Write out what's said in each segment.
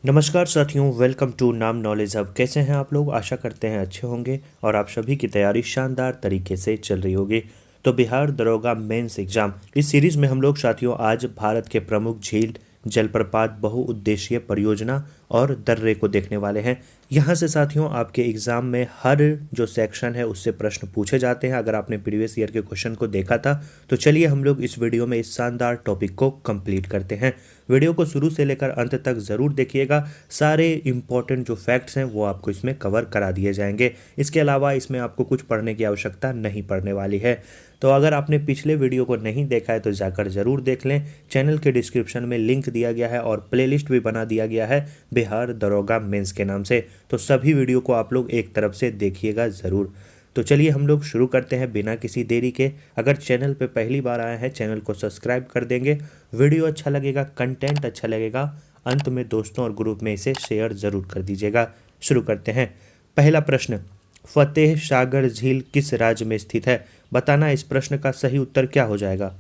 नमस्कार साथियों, welcome to नाम नॉलेज हब। कैसे हैं आप लोग? आशा करते हैं अच्छे होंगे और आप सभी की तैयारी शानदार तरीके से चल रही होगी। तो बिहार दरोगा मेंस एग्जाम इस सीरीज में हम लोग साथियों आज भारत के प्रमुख झील, जलप्रपात, बहुउद्देशीय परियोजना और दर्रे को देखने वाले हैं। यहाँ से साथियों आपके एग्ज़ाम में हर जो सेक्शन है उससे प्रश्न पूछे जाते हैं। अगर आपने प्रीवियस ईयर के क्वेश्चन को देखा था तो चलिए हम लोग इस वीडियो में इस शानदार टॉपिक को कंप्लीट करते हैं। वीडियो को शुरू से लेकर अंत तक ज़रूर देखिएगा। सारे इंपॉर्टेंट जो फैक्ट्स हैं वो आपको इसमें कवर करा दिए जाएंगे। इसके अलावा इसमें आपको कुछ पढ़ने की आवश्यकता नहीं पड़ने वाली है। तो अगर आपने पिछले वीडियो को नहीं देखा है तो जाकर ज़रूर देख लें। चैनल के डिस्क्रिप्शन में लिंक दिया गया है और प्लेलिस्ट भी बना दिया गया है बिहार दरोगा मेंस के नाम से। तो सभी वीडियो को आप लोग एक तरफ से देखिएगा ज़रूर। तो चलिए हम लोग शुरू करते हैं बिना किसी देरी के। अगर चैनल पे पहली बार आए हैं चैनल को सब्सक्राइब कर देंगे। वीडियो अच्छा लगेगा, कंटेंट अच्छा लगेगा, अंत में दोस्तों और ग्रुप में इसे शेयर ज़रूर कर दीजिएगा। शुरू करते हैं। पहला प्रश्न, फतेह सागर झील किस राज्य में स्थित है? बताना इस प्रश्न का सही उत्तर क्या हो जाएगा।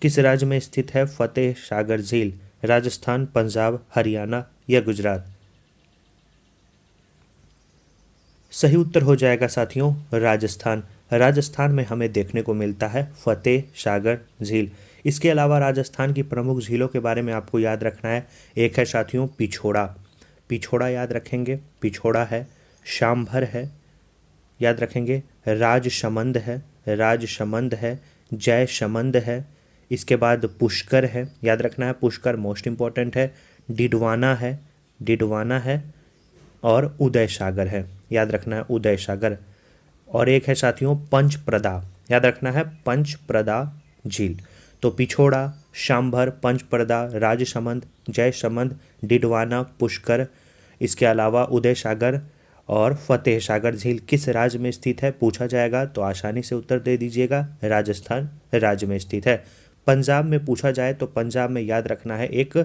किस राज्य में स्थित है फतेह सागर झील? राजस्थान, पंजाब, हरियाणा या गुजरात? सही उत्तर हो जाएगा साथियों राजस्थान। राजस्थान में हमें देखने को मिलता है फतेह सागर झील। इसके अलावा राजस्थान की प्रमुख झीलों के बारे में आपको याद रखना है। एक है साथियों पिछोड़ा, पिछोड़ा याद रखेंगे, पिछोड़ा है। शाम्भर है, याद रखेंगे। राजसमंद है, राजसमंद है। जयसमंद है। इसके बाद पुष्कर है, याद रखना है, पुष्कर मोस्ट इंपॉर्टेंट है। डिडवाना है, डिडवाना है। और उदय सागर है, याद रखना है, उदय सागर। और एक है साथियों पंचप्रदा, याद रखना है, पंचप्रदा झील। तो पिछोड़ा, शाम्भर, पंचप्रदा, राजसमंद, जयसमंद, डिडवाना, पुष्कर, इसके अलावा उदय सागर और फतेह सागर झील किस राज्य में स्थित है पूछा जाएगा तो आसानी से उत्तर दे दीजिएगा, राजस्थान राज्य में स्थित है। पंजाब में पूछा जाए तो पंजाब में याद रखना है एक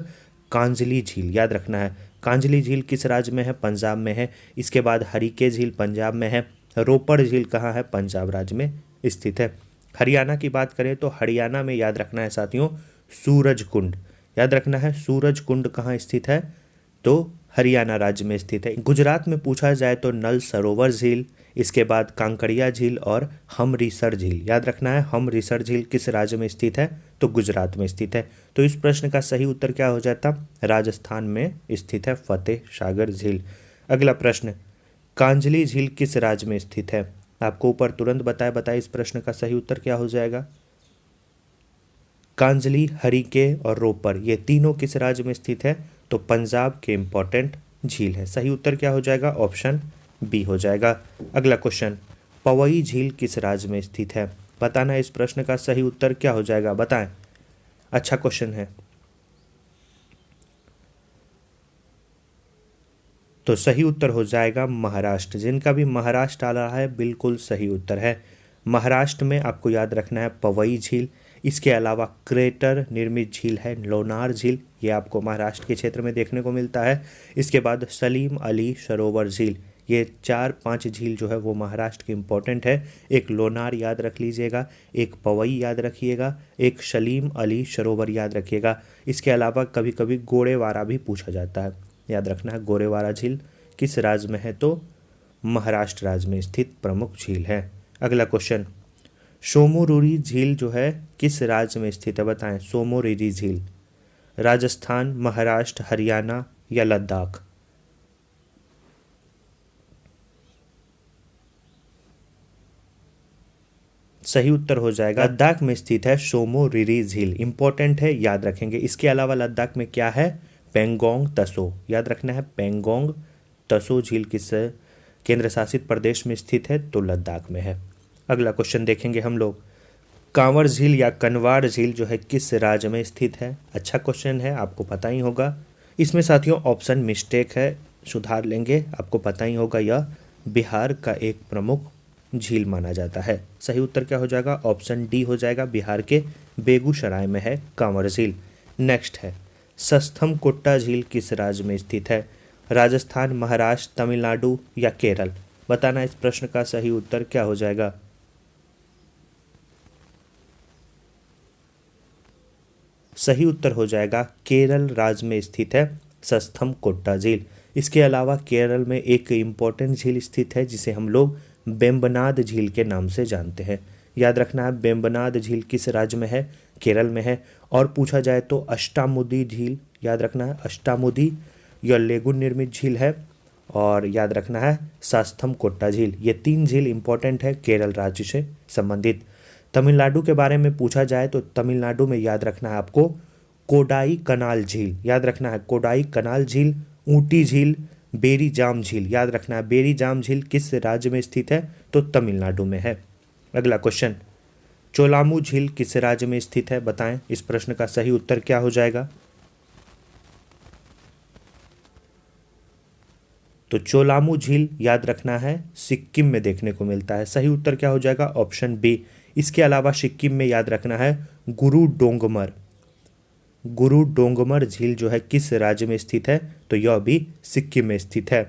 कांजली झील, याद रखना है। कांजली झील किस राज्य में है? पंजाब में है। इसके बाद हरिके झील पंजाब में है। रोपड़ झील कहाँ है? पंजाब राज्य में स्थित है। हरियाणा की बात करें तो हरियाणा में याद रखना है साथियों सूरज कुंड, याद रखना है सूरज कुंड कहाँ स्थित है तो हरियाणा राज्य में स्थित है। गुजरात में पूछा जाए तो नल सरोवर झील, इसके बाद कांकड़िया झील और हमरीसर झील, याद रखना है हमरीसर झील किस राज्य में स्थित है तो गुजरात में स्थित है। तो इस प्रश्न का सही उत्तर क्या हो जाता? राजस्थान में स्थित है फतेह सागर झील। अगला प्रश्न, कांजली झील किस राज्य में स्थित है? आपको ऊपर तुरंत बताए इस प्रश्न का सही उत्तर क्या हो जाएगा। कांजली, हरिके और रोपर ये तीनों किस राज्य में स्थित है तो पंजाब के इंपॉर्टेंट झील है। सही उत्तर क्या हो जाएगा? ऑप्शन बी हो जाएगा। अगला क्वेश्चन, पवई झील किस राज्य में स्थित है? बताना इस प्रश्न का सही उत्तर क्या हो जाएगा, बताएं। अच्छा क्वेश्चन है। तो सही उत्तर हो जाएगा महाराष्ट्र। जिनका भी महाराष्ट्र आ रहा है बिल्कुल सही उत्तर है। महाराष्ट्र में आपको याद रखना है पवई झील। इसके अलावा क्रेटर निर्मित झील है लोनार झील, ये आपको महाराष्ट्र के क्षेत्र में देखने को मिलता है। इसके बाद सलीम अली सरोवर झील, ये 4-5 झील जो है वो महाराष्ट्र की इम्पोर्टेंट है। एक लोनार याद रख लीजिएगा, एक पवई याद रखिएगा, एक सलीम अली सरोवर याद रखिएगा। इसके अलावा कभी कभी गोड़ेवारा भी पूछा जाता है, याद रखना है गोरेवारा झील किस राज्य में है तो महाराष्ट्र राज्य में स्थित प्रमुख झील है। अगला क्वेश्चन, सोमोरुरी झील जो है किस राज्य में स्थित है? बताएं। सोमोरुरी झील राजस्थान, महाराष्ट्र, हरियाणा या लद्दाख? सही उत्तर हो जाएगा लद्दाख में स्थित है सोमोरिरी झील, इंपॉर्टेंट है, याद रखेंगे। इसके अलावा लद्दाख में क्या है? पेंगोंग तसो, याद रखना है पेंगोंग तसो झील किस केंद्र शासित प्रदेश में स्थित है तो लद्दाख में है। अगला क्वेश्चन देखेंगे हम लोग, कांवर झील या कनवार झील जो है किस राज्य में स्थित है? अच्छा क्वेश्चन है, आपको पता ही होगा। इसमें साथियों ऑप्शन मिस्टेक है, सुधार लेंगे, आपको पता ही होगा यह बिहार का एक प्रमुख झील माना जाता है। सही उत्तर क्या हो जाएगा? ऑप्शन डी हो जाएगा, बिहार के बेगूसराय में है कांवर झील। नेक्स्ट है, सस्थम कोट्टा झील किस राज्य में स्थित है? राजस्थान, महाराष्ट्र, तमिलनाडु या केरल? बताना इस प्रश्न का सही उत्तर क्या हो जाएगा। सही उत्तर हो जाएगा केरल राज्य में स्थित है सस्थम कोट्टा झील। इसके अलावा केरल में एक इम्पोर्टेंट झील स्थित है जिसे हम लोग वेम्बनाड झील के नाम से जानते हैं। याद रखना है वेम्बनाड झील किस राज्य में है, केरल में है। और पूछा जाए तो अष्टामुदी झील, याद रखना है अष्टामुदी यह लेगुन निर्मित झील है। और याद रखना है सास्थम कोट्टा झील। ये 3 झील इंपॉर्टेंट है केरल राज्य से संबंधित। तमिलनाडु के बारे में पूछा जाए तो तमिलनाडु में याद रखना है आपको कोडाई कनाल झील, याद रखना है कोडाई कनाल झील, ऊटी झील, बेरी जाम झील। याद रखना है बेरी जाम झील किस राज्य में स्थित है, तो तमिलनाडु में है। अगला क्वेश्चन, चोलामू झील किस राज्य में स्थित है, बताएं। इस प्रश्न का सही उत्तर क्या हो जाएगा, तो चोलामू झील याद रखना है सिक्किम में देखने को मिलता है। सही उत्तर क्या हो जाएगा, ऑप्शन बी। इसके अलावा सिक्किम में याद रखना है गुरु डोंगमर झील जो है किस राज्य में स्थित है, तो यह भी सिक्किम में स्थित है।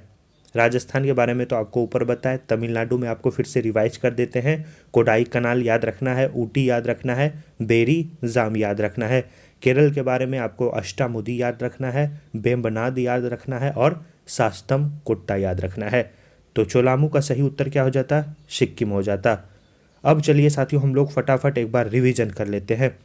राजस्थान के बारे में तो आपको ऊपर बताया, तमिलनाडु में आपको फिर से रिवाइज कर देते हैं। कोडाई कनाल याद रखना है, ऊटी याद रखना है, बेरी जाम याद रखना है। केरल के बारे में आपको अष्टामुदी याद रखना है, वेम्बनाड याद रखना है और सास्थम कोट्टा याद रखना है। तो चोलामू का सही उत्तर क्या हो जाता, सिक्किम हो जाता। अब चलिए साथियों हम लोग फटाफट एक बार रिवीजन कर लेते हैं।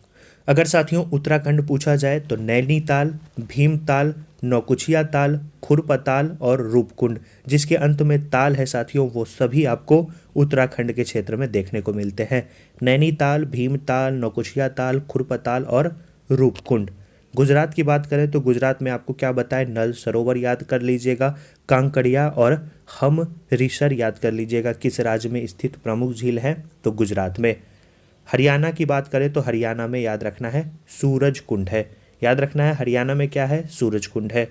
अगर साथियों उत्तराखंड पूछा जाए तो नैनीताल, भीमताल, नौकुचिया ताल, खुरपताल और रूपकुंड, जिसके अंत में ताल है साथियों, वो सभी आपको उत्तराखंड के क्षेत्र में देखने को मिलते हैं। नैनीताल, भीमताल, नौकुचिया ताल, खुरपताल और रूपकुंड। गुजरात की बात करें तो गुजरात में आपको क्या बताएं, नल सरोवर याद कर लीजिएगा, कांकड़िया और हमरिसर याद कर लीजिएगा। किस राज्य में स्थित प्रमुख झील है, तो गुजरात में। हरियाणा की बात करें तो हरियाणा में याद रखना है सूरज कुंड है, याद रखना है हरियाणा में क्या है, सूरज कुंड है।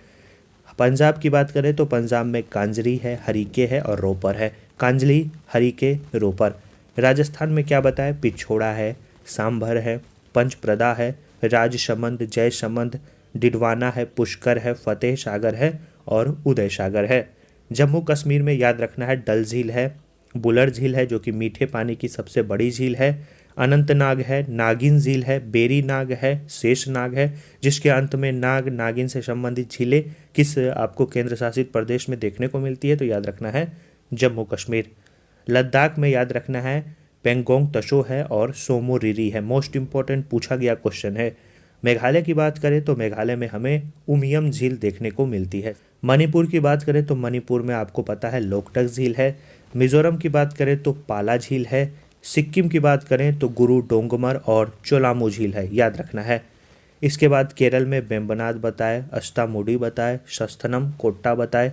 पंजाब की बात करें तो पंजाब में कांजरी है, हरीके है और रोपर है। कांजली, हरीके, रोपर। राजस्थान में क्या बताए, पिछोड़ा है, सांभर है, पंचप्रदा है, राजसमंद, जयसमंद, डिडवाना है, पुष्कर है, फतेह सागर है और उदय सागर है। जम्मू कश्मीर में याद रखना है डल झील है, बुलर झील है जो कि मीठे पानी की सबसे बड़ी झील है, अनंतनाग है, नागिन झील है, बेरी नाग है, शेष नाग है, जिसके अंत में नाग, नागिन से संबंधित झीलें किस आपको केंद्र शासित प्रदेश में देखने को मिलती है, तो याद रखना है जम्मू कश्मीर। लद्दाख में याद रखना है पेंगोंग तसो है और सोमो रिरी है। मोस्ट इंपॉर्टेंट पूछा गया क्वेश्चन है। मेघालय की बात करें तो मेघालय में हमें उमियम झील देखने को मिलती है। मणिपुर की बात करें तो मणिपुर में आपको पता है लोकटक झील है। मिजोरम की बात करें तो पाला झील है। सिक्किम की बात करें तो गुरु डोंगमर और चोलामू झील है, याद रखना है। इसके बाद केरल में वेम्बनाड बताए, अष्टामुडी बताए, सस्थनम कोट्टा बताए।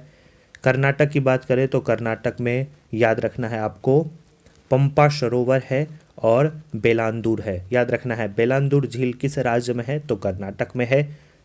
कर्नाटक की बात करें तो कर्नाटक में याद रखना है आपको पंपा सरोवर है और बेलांदूर है, याद रखना है। बेलांदूर झील किस राज्य में है, तो कर्नाटक में है।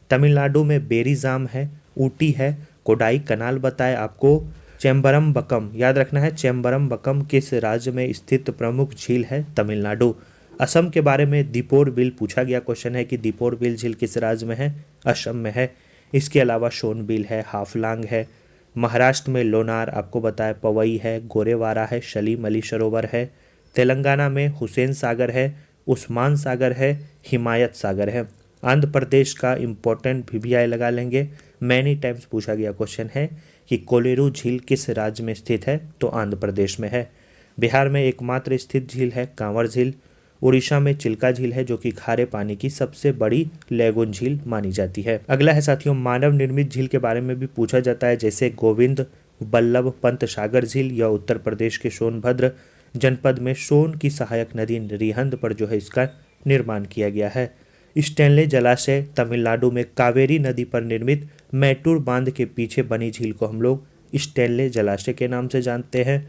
तमिलनाडु में बेरीजाम है, ऊटी है, कोडाई कनाल बताए आपको। चेम्बरमबक्कम याद रखना है, चेम्बरमबक्कम किस राज्य में स्थित प्रमुख झील है, तमिलनाडु। असम के बारे में दीपोर बिल पूछा गया क्वेश्चन है कि दीपोर बिल झील किस राज्य में है, असम में है। इसके अलावा सोनबिल है, हाफलांग है। महाराष्ट्र में लोनार आपको बताया, पवई है, गोरेवारा है, शलीमली सरोवर है। तेलंगाना में हुसैन सागर है, उस्मान सागर है, हिमायत सागर है। आंध्र प्रदेश का इम्पोर्टेंट VVI लगा लेंगे, मैनी टाइम्स पूछा गया क्वेश्चन है कि कोलेरू झील किस राज्य में स्थित है, तो आंध्र प्रदेश में है। बिहार में एकमात्र स्थित झील है कांवर झील। उड़ीसा में चिल्का झील है जो कि खारे पानी की सबसे बड़ी लेगुन झील मानी जाती है। अगला है साथियों मानव निर्मित झील के बारे में भी पूछा जाता है, जैसे गोविंद बल्लभ पंत सागर झील। यह उत्तर प्रदेश के सोनभद्र जनपद में सोन की सहायक नदी रिहंद पर जो है इसका निर्माण किया गया है। स्टेनले जलाशय तमिलनाडु में कावेरी नदी पर निर्मित मैटूर बांध के पीछे बनी झील को हम लोग स्टेनले जलाशय के नाम से जानते हैं।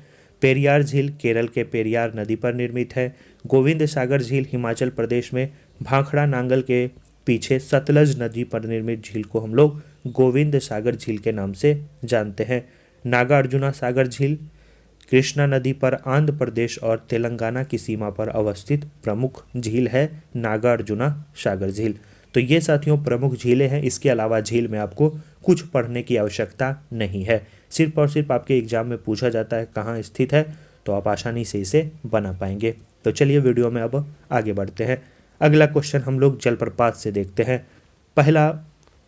पेरियार झील केरल के पेरियार नदी पर निर्मित है। गोविंद सागर झील हिमाचल प्रदेश में भाखड़ा नांगल के पीछे सतलज नदी पर निर्मित झील को हम लोग गोविंद सागर झील के नाम से जानते हैं। नागार्जुना सागर झील कृष्णा नदी पर आंध्र प्रदेश और तेलंगाना की सीमा पर अवस्थित प्रमुख झील है नागार्जुना सागर झील। तो ये साथियों प्रमुख झीलें हैं। इसके अलावा झील में आपको कुछ पढ़ने की आवश्यकता नहीं है, सिर्फ और सिर्फ आपके एग्जाम में पूछा जाता है कहाँ स्थित है, तो आप आसानी से इसे बना पाएंगे। तो चलिए वीडियो में अब आगे बढ़ते हैं। अगला क्वेश्चन हम लोग जलप्रपात से देखते हैं। पहला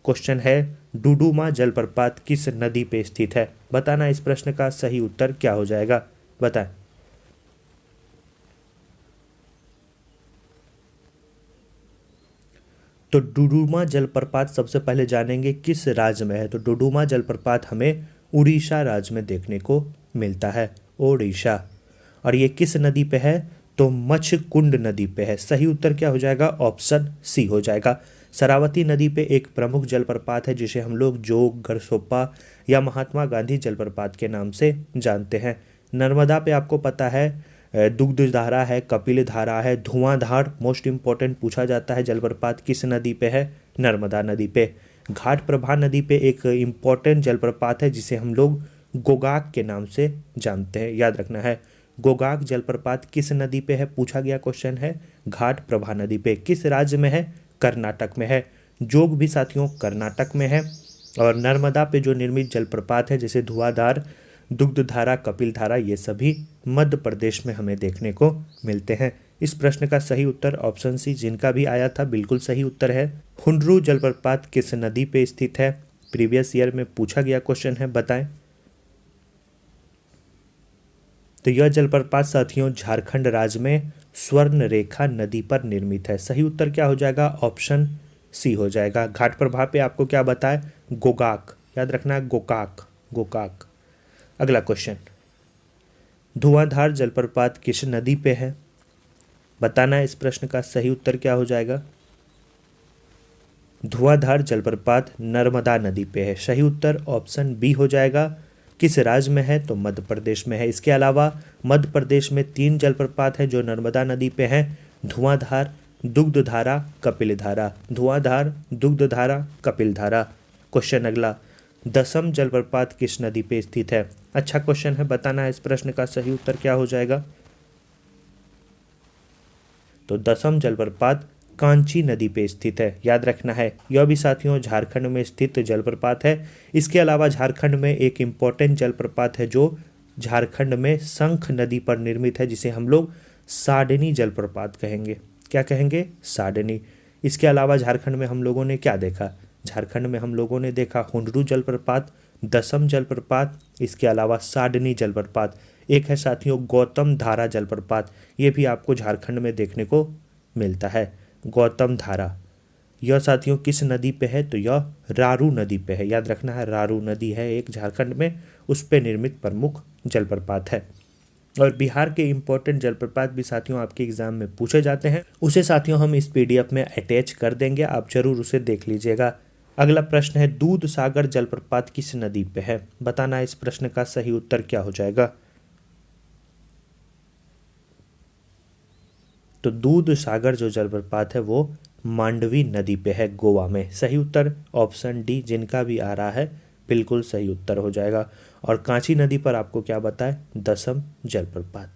क्वेश्चन है डुडुमा जलप्रपात किस नदी पे स्थित है? बताना इस प्रश्न का सही उत्तर क्या हो जाएगा, बताएं। तो डुडुमा जलप्रपात सबसे पहले जानेंगे किस राज्य में है। तो डुडुमा जलप्रपात हमें उड़ीसा राज्य में देखने को मिलता है, ओडिशा। और ये किस नदी पे है? तो मच्छकुंड नदी पे है। सही उत्तर क्या हो जाएगा? ऑप्शन सी हो जाएगा। शरावती नदी पे एक प्रमुख जलप्रपात है जिसे हम लोग जोग, गरसोप्पा या महात्मा गांधी जलप्रपात के नाम से जानते हैं। नर्मदा पे आपको पता है दुग्ध धारा है, कपिल धारा है, धुआंधार मोस्ट इंपॉर्टेंट पूछा जाता है जलप्रपात किस नदी पे है? नर्मदा नदी पे। घाट प्रभा नदी पे एक इम्पॉर्टेंट जलप्रपात है जिसे हम लोग गोगाक के नाम से जानते हैं, याद रखना है। गोगाक जलप्रपात किस नदी पे है? पूछा गया क्वेश्चन है घाट प्रभा नदी पे। किस राज्य में है? कर्नाटक में है। जोग भी साथियों कर्नाटक में है। और नर्मदा पे जो निर्मित जलप्रपात है जैसे धुआंधार, दुग्धधारा, कपिल धारा, ये सभी मध्य प्रदेश में हमें देखने को मिलते हैं। इस प्रश्न का सही उत्तर ऑप्शन सी, जिनका भी आया था बिल्कुल सही उत्तर है। हुंडरू जलप्रपात किस नदी पे स्थित है? प्रीवियस ईयर में पूछा गया क्वेश्चन है, बताएं। तो यह जलप्रपात साथियों झारखंड राज्य में स्वर्ण रेखा नदी पर निर्मित है। सही उत्तर क्या हो जाएगा? ऑप्शन सी हो जाएगा। घाट प्रभा पे आपको क्या बताए? गोकाक, याद रखना है, गोकाक, गोकाक। अगला क्वेश्चन, धुआंधार जलप्रपात किस नदी पे है? बताना है इस प्रश्न का सही उत्तर क्या हो जाएगा? धुआंधार जलप्रपात नर्मदा नदी पे है। सही उत्तर ऑप्शन बी हो जाएगा। किस राज्य में है? तो मध्य प्रदेश में है। इसके अलावा मध्य प्रदेश में 3 जलप्रपात हैं जो नर्मदा नदी पे हैं, धुआंधार, दुग्धधारा, कपिल धारा। धुआंधार, दुग्धधारा, कपिल धारा। क्वेश्चन अगला, दसम जलप्रपात किस नदी पे स्थित है? अच्छा क्वेश्चन है, बताना है इस प्रश्न का सही उत्तर क्या हो जाएगा? तो दसम जलप्रपात कांची नदी पे स्थित है, याद रखना है। यह भी साथियों झारखंड में स्थित जलप्रपात है। इसके अलावा झारखंड में एक इम्पॉर्टेंट जलप्रपात है जो झारखंड में शंख नदी पर निर्मित है जिसे हम लोग साडनी जलप्रपात कहेंगे। क्या कहेंगे? साडनी। इसके अलावा झारखंड में हम लोगों ने क्या देखा? झारखंड में हम लोगों ने देखा हुंडरू जलप्रपात, दसम जलप्रपात, इसके अलावा साडनी जलप्रपात। एक है साथियों गौतम धारा जलप्रपात, ये भी आपको झारखंड में देखने को मिलता है। गौतम धारा यह साथियों किस नदी पे है? तो यह रारू नदी पे है, याद रखना है। रारू नदी है एक झारखंड में, उस पे निर्मित प्रमुख जलप्रपात है। और बिहार के इम्पोर्टेंट जलप्रपात भी साथियों आपके एग्जाम में पूछे जाते हैं, उसे साथियों हम इस पीडीएफ में अटैच कर देंगे, आप जरूर उसे देख लीजिएगा। अगला प्रश्न है दूध सागर जलप्रपात किस नदी पे है? बताना इस प्रश्न का सही उत्तर क्या हो जाएगा? तो दूध सागर जो जलप्रपात है वो मांडवी नदी पे है, गोवा में। सही उत्तर ऑप्शन डी, जिनका भी आ रहा है बिल्कुल सही उत्तर हो जाएगा। और कांची नदी पर आपको क्या बताए? दसम जलप्रपात।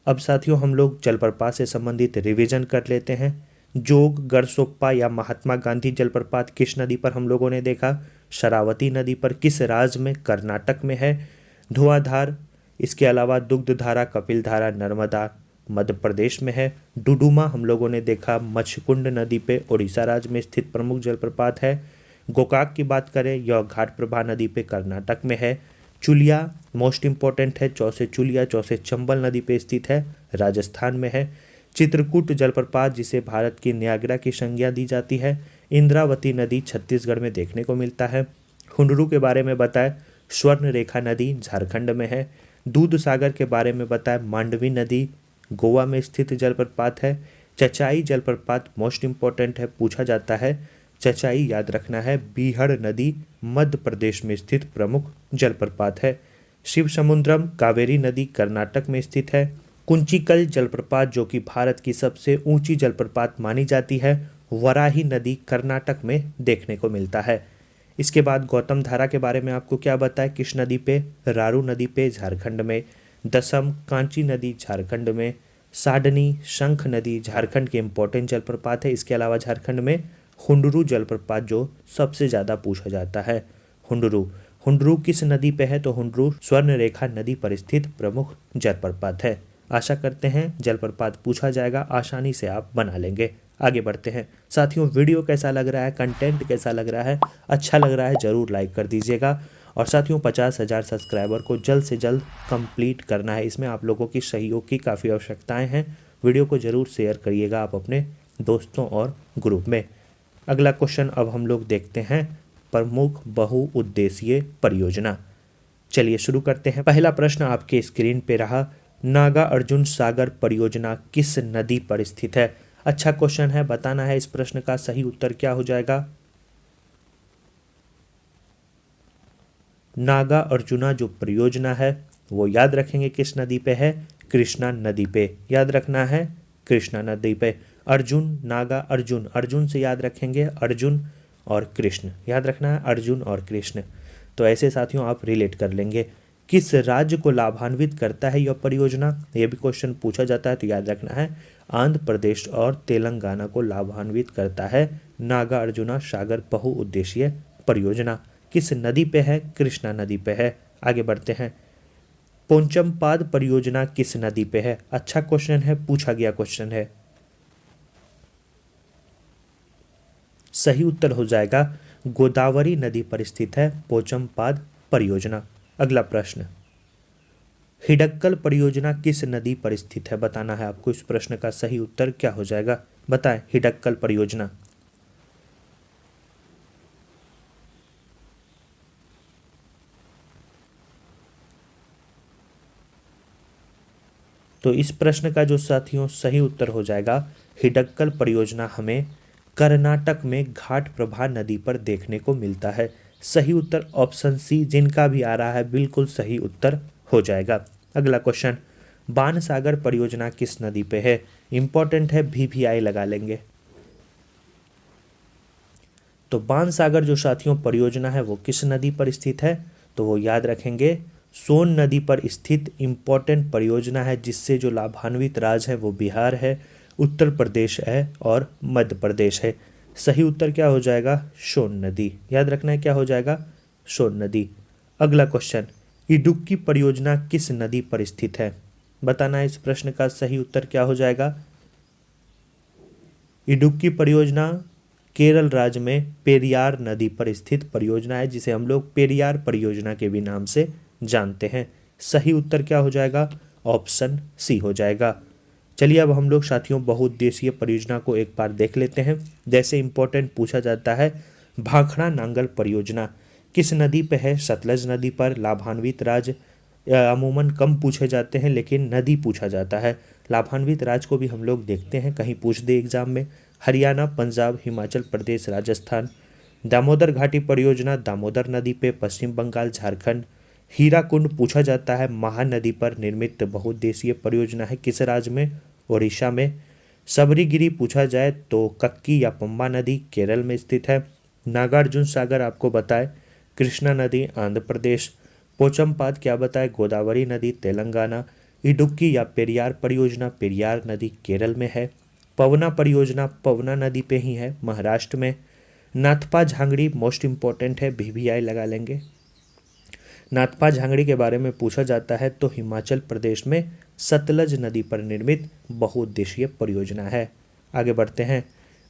अब साथियों हम लोग जलप्रपात से संबंधित रिवीजन कर लेते हैं। जोग, गरसोप्पा या महात्मा गांधी जलप्रपात किस नदी पर हम लोगों ने देखा? शरावती नदी पर। किस राज्य में? कर्नाटक में है। धुआंधार, इसके अलावा दुग्धधारा, कपिल धारा, नर्मदा मध्य प्रदेश में है। डुडुमा हम लोगों ने देखा मच्छकुंड नदी पे, उड़ीसा राज्य में स्थित प्रमुख जलप्रपात है। गोकाक की बात करें, यह घाट प्रभा नदी पे कर्नाटक में है। चुलिया मोस्ट इंपॉर्टेंट है, चौसे चुलिया, चौसे चंबल नदी पे स्थित है, राजस्थान में है। चित्रकूट जलप्रपात जिसे भारत की न्यागरा की संज्ञा दी जाती है, इंद्रावती नदी छत्तीसगढ़ में देखने को मिलता है। हुंडरू के बारे में बताएं, स्वर्ण रेखा नदी झारखंड में है। दूध सागर के बारे में बताएं, मांडवी नदी गोवा में स्थित जलप्रपात है। चचाई जलप्रपात मोस्ट इंपॉर्टेंट है, पूछा जाता है। चचाई याद रखना है, बीहड़ नदी मध्य प्रदेश में स्थित प्रमुख जलप्रपात है। शिव समुद्रम कावेरी नदी कर्नाटक में स्थित है। कुंचिकल जलप्रपात जो कि भारत की सबसे ऊंची जलप्रपात मानी जाती है, वराही नदी कर्नाटक में देखने को मिलता है। इसके बाद गौतम धारा के बारे में आपको क्या बताएं? किस नदी पे? रारू नदी पे झारखंड में। दसम कांची नदी झारखंड में। साडनी शंख नदी झारखंड के इम्पोर्टेंट जलप्रपात है। इसके अलावा झारखंड में हुंडरू जलप्रपात जो सबसे ज़्यादा पूछा जाता है। हुंडरू किस नदी पे है? तो हुंडरू स्वर्ण रेखा नदी पर स्थित प्रमुख जलप्रपात है। आशा करते हैं जलप्रपात पूछा जाएगा, आसानी से आप बना लेंगे। आगे बढ़ते हैं साथियों, वीडियो कैसा लग रहा है, कंटेंट कैसा लग रहा है, अच्छा लग रहा है ज़रूर लाइक कर दीजिएगा। और साथियों 50,000 सब्सक्राइबर को जल्द से जल्द कंप्लीट करना है, इसमें आप लोगों की सहयोग की काफ़ी आवश्यकताएं हैं। वीडियो को ज़रूर शेयर करिएगा आप अपने दोस्तों और ग्रुप में। अगला क्वेश्चन अब हम लोग देखते हैं, प्रमुख बहुउद्देशीय परियोजना। चलिए शुरू करते हैं। पहला प्रश्न आपके स्क्रीन पे रहा, नागा अर्जुन सागर परियोजना किस नदी पर स्थित है। अच्छा क्वेश्चन है, बताना है इस प्रश्न का सही उत्तर क्या हो जाएगा। नागा अर्जुना जो परियोजना है वो याद रखेंगे किस नदी पे है, कृष्णा नदी पे। याद रखना है कृष्णा नदी पे। अर्जुन, नागा, अर्जुन, अर्जुन से याद रखेंगे अर्जुन और कृष्ण, याद रखना है अर्जुन और कृष्ण। तो ऐसे साथियों आप रिलेट कर लेंगे। किस राज्य को लाभान्वित करता है यह परियोजना, यह भी क्वेश्चन पूछा जाता है तो याद रखना है आंध्र प्रदेश और तेलंगाना को लाभान्वित करता है नागा अर्जुना सागर बहुउद्देशीय परियोजना। किस नदी पे है, कृष्णा नदी पे है। आगे बढ़ते हैं, पोचमपाद परियोजना किस नदी पे है। अच्छा क्वेश्चन है, पूछा गया क्वेश्चन है। सही उत्तर हो जाएगा गोदावरी नदी पर स्थित है पोचमपाद परियोजना। अगला प्रश्न, हिडक्कल परियोजना किस नदी पर स्थित है, बताना है आपको। इस प्रश्न का सही उत्तर क्या हो जाएगा, बताएं। हिडक्कल परियोजना तो इस प्रश्न का जो साथियों सही उत्तर हो जाएगा, हिडक्कल परियोजना हमें कर्नाटक में घाट प्रभा नदी पर देखने को मिलता है। सही उत्तर ऑप्शन सी, जिनका भी आ रहा है बिल्कुल सही उत्तर हो जाएगा। अगला क्वेश्चन, बाणसागर परियोजना किस नदी पे है। इंपॉर्टेंट है, VVI लगा लेंगे। तो बाणसागर जो साथियों परियोजना है वो किस नदी पर स्थित है, तो वो याद रखेंगे सोन नदी पर स्थित इंपॉर्टेंट परियोजना है, जिससे जो लाभान्वित राज्य है वो बिहार है, उत्तर प्रदेश है और मध्य प्रदेश है। सही उत्तर क्या हो जाएगा, सोन नदी। याद रखना है क्या हो जाएगा, सोन नदी। अगला क्वेश्चन, इडुक्की परियोजना किस नदी पर स्थित है, बताना है इस प्रश्न का सही उत्तर क्या हो जाएगा। इडुक्की परियोजना केरल राज्य में पेरियार नदी पर स्थित परियोजना है, जिसे हम लोग पेरियार परियोजना के भी नाम से जानते हैं। सही उत्तर क्या हो जाएगा, ऑप्शन सी हो जाएगा। चलिए अब हम लोग साथियों बहुउद्देशीय परियोजना को एक बार देख लेते हैं। जैसे इंपॉर्टेंट पूछा जाता है, भाखड़ा नांगल परियोजना किस नदी पे है, सतलज नदी पर। लाभान्वित राज्य अमूमन कम पूछे जाते हैं, लेकिन नदी पूछा जाता है। लाभान्वित राज्य को भी हम लोग देखते हैं, कहीं पूछ दे एग्जाम में। हरियाणा, पंजाब, हिमाचल प्रदेश, राजस्थान। दामोदर घाटी परियोजना दामोदर नदी पे, पश्चिम बंगाल, झारखंड। हीराकुंड पूछा जाता है, महानदी पर निर्मित बहुउद्देशीय परियोजना है, किस राज्य में, ओडिशा में। सबरीगिरी पूछा जाए तो कक्की या पंबा नदी केरल में स्थित है। नागार्जुन सागर आपको बताए कृष्णा नदी आंध्र प्रदेश। पोचमपाद क्या बताए, गोदावरी नदी तेलंगाना। इडुक्की या पेरियार परियोजना पेरियार नदी केरल में है। पवना परियोजना पवना नदी पे ही है, महाराष्ट्र में। नाथपा झांगड़ी मोस्ट इंपॉर्टेंट है, VVI लगा लेंगे। नाथपा झांगड़ी के बारे में पूछा जाता है तो हिमाचल प्रदेश में सतलज नदी पर निर्मित बहुउद्देशीय परियोजना है। आगे बढ़ते हैं,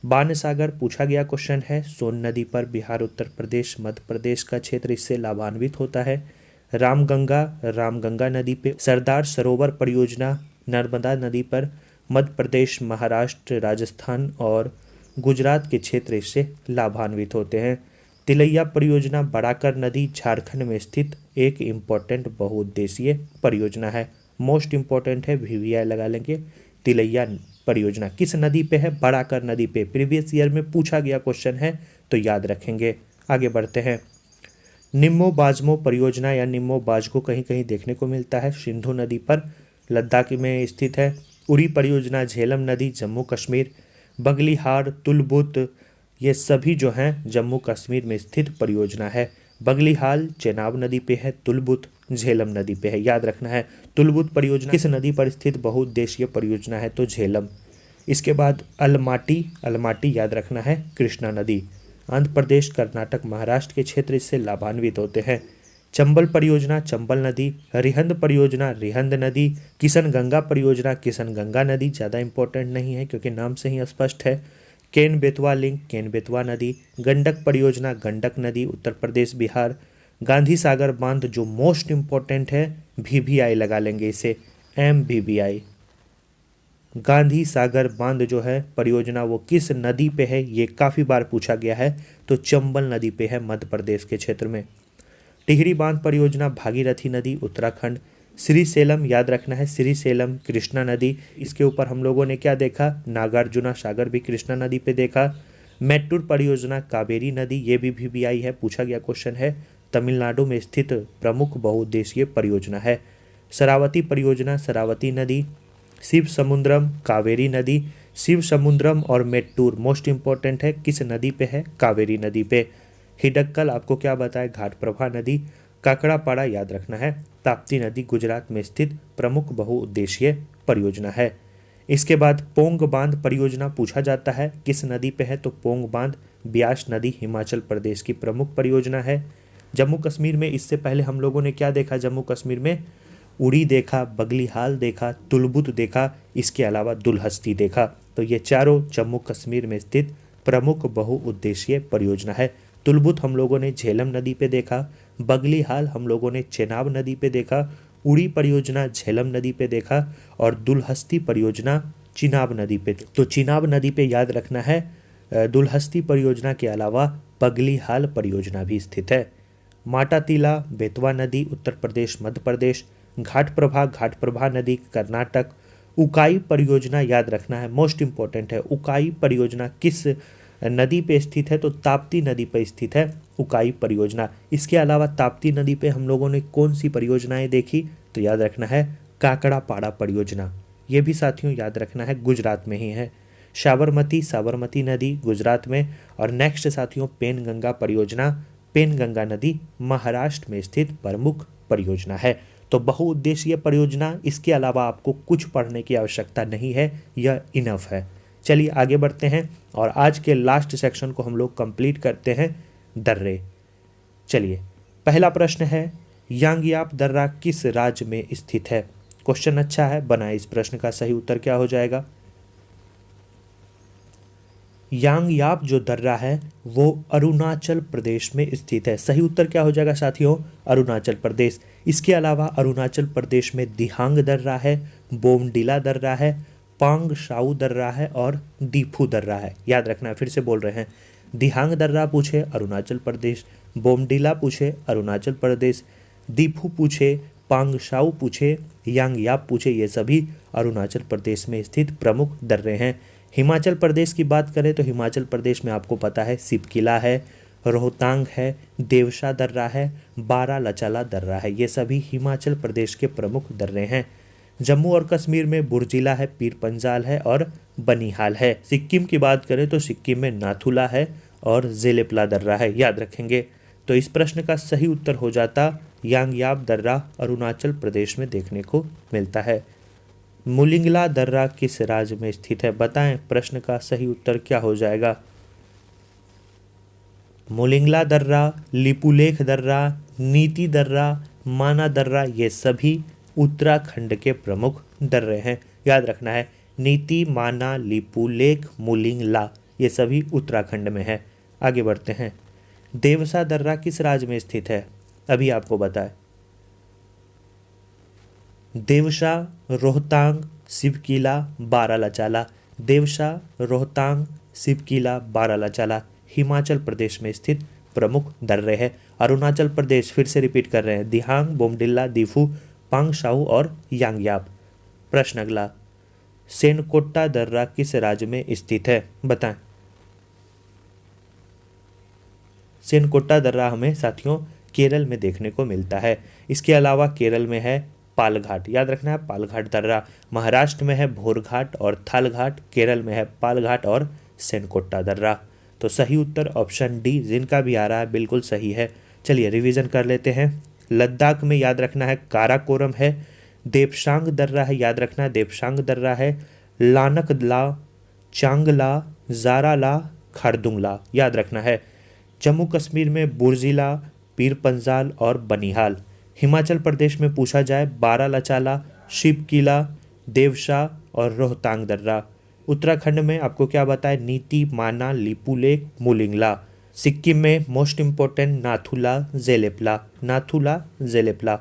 बाणसागर पूछा गया क्वेश्चन है, सोन नदी पर, बिहार, उत्तर प्रदेश, मध्य प्रदेश का क्षेत्र इससे लाभान्वित होता है। रामगंगा नदी पे। सरदार सरोवर परियोजना नर्मदा नदी पर, मध्य प्रदेश, महाराष्ट्र, राजस्थान और गुजरात के क्षेत्र इससे लाभान्वित होते हैं। तिलैया परियोजना बड़ाकर नदी झारखंड में स्थित एक इम्पॉर्टेंट बहुउद्देशीय परियोजना है। मोस्ट इम्पॉर्टेंट है, VVI लगा लेंगे। तिलैया परियोजना किस नदी पे है, बड़ाकर नदी पे। प्रीवियस ईयर में पूछा गया क्वेश्चन है तो याद रखेंगे। आगे बढ़ते हैं, निम्मो बाजमो परियोजना या निम्मो बाजगो कहीं कहीं देखने को मिलता है, सिंधु नदी पर, लद्दाख में स्थित है। उरी परियोजना झेलम नदी जम्मू कश्मीर। बगलिहार, तुलबुत ये सभी जो हैं जम्मू कश्मीर में स्थित परियोजना है। बगलिहाल चेनाब नदी पे है, तुलबुत झेलम नदी पे है। याद रखना है तुलबुत परियोजना किस नदी पर स्थित बहुउद्देशीय परियोजना है, तो झेलम। इसके बाद अलमाटी याद रखना है कृष्णा नदी। आंध्र प्रदेश, कर्नाटक, महाराष्ट्र के क्षेत्र इससे लाभान्वित होते हैं। चंबल परियोजना चंबल नदी। रिहंद परियोजना रिहंद नदी। किशन गंगा परियोजना किशन गंगा नदी, ज़्यादा इंपॉर्टेंट नहीं है क्योंकि नाम से ही स्पष्ट है। केन बेतवा लिंक, केन बेतवा नदी। गंडक परियोजना, गंडक नदी, उत्तर प्रदेश बिहार। गांधी सागर बांध जो मोस्ट इंपॉर्टेंट है, VVI लगा लेंगे इसे, MVVI। गांधी सागर बांध जो है परियोजना वो किस नदी पे है, ये काफ़ी बार पूछा गया है, तो चंबल नदी पे है मध्य प्रदेश के क्षेत्र में। टिहरी बांध परियोजना भागीरथी नदी, उत्तराखंड। श्री सेलम याद रखना है, श्री सेलम कृष्णा नदी, इसके ऊपर हम लोगों ने क्या देखा, नागार्जुना सागर भी कृष्णा नदी पे देखा। मैट्टूर परियोजना कावेरी नदी, ये भी VVI है, पूछा गया क्वेश्चन है, तमिलनाडु में स्थित प्रमुख बहुउद्देशीय परियोजना है। शरावती परियोजना शरावती नदी। शिव समुद्रम कावेरी नदी, शिव समुद्रम और मेट्टूर मोस्ट इंपॉर्टेंट है, किस नदी पे है, कावेरी नदी पे। हिडक्कल आपको क्या बताए, घाटप्रभा नदी। काकड़ापाड़ा याद रखना है, ताप्ती नदी गुजरात में स्थित प्रमुख बहुउद्देशीय परियोजना है। इसके बाद पोंग बांध परियोजना पूछा जाता है, किस नदी पे है, तो पोंग बांध ब्यास नदी हिमाचल प्रदेश की प्रमुख परियोजना है। जम्मू कश्मीर में इससे पहले हम लोगों ने क्या देखा, जम्मू कश्मीर में उड़ी देखा, बगलीहाल देखा, तुलबुत देखा, इसके अलावा दुलहस्ती देखा। तो ये चारों जम्मू कश्मीर में स्थित प्रमुख बहुउद्देशीय परियोजना है। तुलबुत हम लोगों ने झेलम नदी पे देखा, बगलीहाल हम लोगों ने चेनाब नदी पे देखा, उड़ी परियोजना झेलम नदी पे देखा, और दुलहस्ती परियोजना चिनाब नदी पे। तो चिनाब नदी पे याद रखना है, दुलहस्ती परियोजना के अलावा बगलीहाल परियोजना भी स्थित है। माटातीला बेतवा नदी, उत्तर प्रदेश मध्य प्रदेश। घाटप्रभा नदी कर्नाटक। उकाई परियोजना याद रखना है, मोस्ट इंपॉर्टेंट है, उकाई परियोजना किस नदी पे स्थित है, तो ताप्ती नदी पे स्थित है उकाई परियोजना। इसके अलावा ताप्ती नदी पे हम लोगों ने कौन सी परियोजनाएं देखी, तो याद रखना है काकड़ापाड़ा परियोजना, ये भी साथियों याद रखना है, गुजरात में ही है। साबरमती नदी गुजरात में। और नेक्स्ट साथियों पेनगंगा परियोजना, पेनगंगा नदी महाराष्ट्र में स्थित प्रमुख परियोजना है। तो बहुउद्देशीय परियोजना, इसके अलावा आपको कुछ पढ़ने की आवश्यकता नहीं है, यह इनफ है। चलिए आगे बढ़ते हैं और आज के लास्ट सेक्शन को हम लोग कंप्लीट करते हैं, दर्रे। चलिए पहला प्रश्न है, यांगयाप दर्रा किस राज्य में स्थित है। क्वेश्चन अच्छा है, बनाए इस प्रश्न का सही उत्तर क्या हो जाएगा। यांगयाप जो दर्रा है वो अरुणाचल प्रदेश में स्थित है। सही उत्तर क्या हो जाएगा साथियों, अरुणाचल प्रदेश। इसके अलावा अरुणाचल प्रदेश में दिहांग दर्रा है, बोमडिला दर्रा है, पांग शाऊ दर्रा है और दीफू दर्रा है। याद रखना है, फिर से बोल रहे हैं, दिहांग दर्रा पूछे अरुणाचल प्रदेश, बोमडिला पूछे अरुणाचल प्रदेश, दीफू पूछे, पांग शाऊ पूछे, यांगयाप पूछे, ये सभी अरुणाचल प्रदेश में स्थित प्रमुख दर्रे हैं। हिमाचल प्रदेश की बात करें तो हिमाचल प्रदेश में आपको पता है सिपकिला है, रोहतांग है, देवशा दर्रा है, बारा लचाला दर्रा है, ये सभी हिमाचल प्रदेश के प्रमुख दर्रे हैं। जम्मू और कश्मीर में बुर्जिला है, पीर पंजाल है और बनिहाल है। सिक्किम की बात करें तो सिक्किम में नाथुला है और जेलेपला दर्रा है, याद रखेंगे। तो इस प्रश्न का सही उत्तर हो जाता यांगयाप दर्रा अरुणाचल प्रदेश में देखने को मिलता है। मुलिंगला दर्रा किस राज्य में स्थित है, बताएं प्रश्न का सही उत्तर क्या हो जाएगा। मुलिंगला दर्रा, लिपुलेख दर्रा, नीति दर्रा, माना दर्रा, ये सभी उत्तराखंड के प्रमुख दर्रे हैं। याद रखना है, नीति, माना, लिपुलेख, मुलिंगला, ये सभी उत्तराखंड में है। आगे बढ़ते हैं, देवसा दर्रा किस राज्य में स्थित है, अभी आपको बताएं। देवशा, रोहतांग, शिवकिला, बारालाचाला। देवशा, रोहतांग, शिवकिला, बारालाचाला हिमाचल प्रदेश में स्थित प्रमुख दर्रे हैं। अरुणाचल प्रदेश, फिर से रिपीट कर रहे हैं, दिहांग, बोमडिल्ला, दीफू, पांग शाऊ और यांगयाप। प्रश्न अगला, सेनकोट्टा दर्रा किस राज्य में स्थित है, बताएं। सेनकोट्टा दर्रा हमें साथियों केरल में देखने को मिलता है। इसके अलावा केरल में है पालघाट, याद रखना है पालघाट दर्रा। महाराष्ट्र में है भोरघाट और थालघाट, केरल में है पालघाट और सेनकोट्टा दर्रा। तो सही उत्तर ऑप्शन डी, जिनका भी आ रहा है बिल्कुल सही है। चलिए रिवीजन कर लेते हैं। लद्दाख में याद रखना है काराकोरम है, देवशांग दर्रा है, याद रखना है देवशांग दर्रा है, लानकला, चांगला, जाराला, खारदुंगला, याद रखना है। जम्मू कश्मीर में बुर्जिला, पीर पंजाल और बनिहाल। हिमाचल प्रदेश में पूछा जाए बारालाचाला, शिवकिला, देवशा और रोहतांग दर्रा। उत्तराखंड में आपको क्या बताया, नीति, माना, लिपुलेख, मुलिंगला। सिक्किम में मोस्ट इम्पोर्टेंट नाथुला जेलेपला, नाथुला जेलेपला।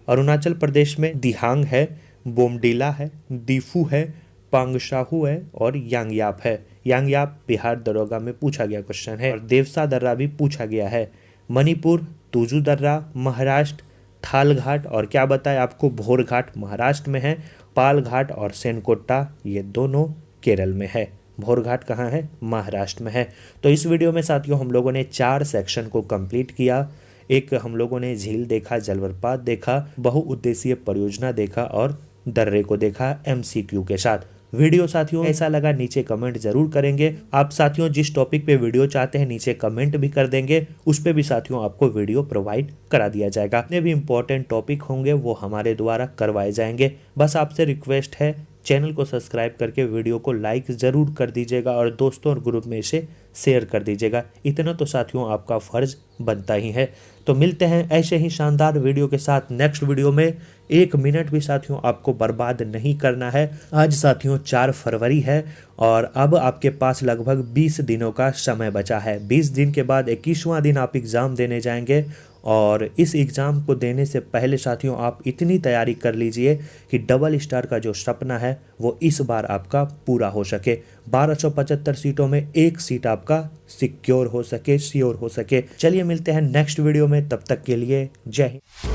अरुणाचल प्रदेश में दिहांग है, बोमडिला है, दीफू है, पांगशाहू है और यांगयाप है। यांगयाप बिहार दरोगा में पूछा गया क्वेश्चन है और देवसा दर्रा भी पूछा गया है। मणिपुर तुजू दर्रा, महाराष्ट्र थाल घाट और क्या बताया आपको, भोर घाट महाराष्ट्र में है। पाल घाट और सेनकोट्टा ये दोनों केरल में है। भोर घाट कहाँ है, महाराष्ट्र में है। तो इस वीडियो में साथियों हम लोगों ने 4 सेक्शन को कंप्लीट किया। एक हम लोगों ने झील देखा, जलप्रपात देखा, बहुउद्देशीय परियोजना देखा और दर्रे को देखा MCQ के साथ। वीडियो साथियों ऐसा लगा नीचे कमेंट जरूर करेंगे। आप साथियों जिस टॉपिक पे वीडियो चाहते हैं नीचे कमेंट भी कर देंगे, उस पे भी साथियों आपको वीडियो प्रोवाइड करा दिया जाएगा। जितने भी इंपॉर्टेंट टॉपिक होंगे वो हमारे द्वारा करवाए जाएंगे। बस आपसे रिक्वेस्ट है चैनल को सब्सक्राइब करके वीडियो को लाइक ज़रूर कर दीजिएगा और दोस्तों और ग्रुप में इसे शेयर कर दीजिएगा। इतना तो साथियों आपका फ़र्ज बनता ही है। तो मिलते हैं ऐसे ही शानदार वीडियो के साथ नेक्स्ट वीडियो में। 1 मिनट भी साथियों आपको बर्बाद नहीं करना है। आज साथियों 4 फरवरी है और अब आपके पास लगभग 20 दिनों का समय बचा है। 20 दिन के बाद 21वां दिन आप एग्ज़ाम देने जाएंगे और इस एग्ज़ाम को देने से पहले साथियों आप इतनी तैयारी कर लीजिए कि डबल स्टार का जो सपना है वो इस बार आपका पूरा हो सके। 1275 सीटों में 1 सीट आपका सिक्योर हो सके, श्योर हो सके। चलिए मिलते हैं नेक्स्ट वीडियो में, तब तक के लिए जय हिंद।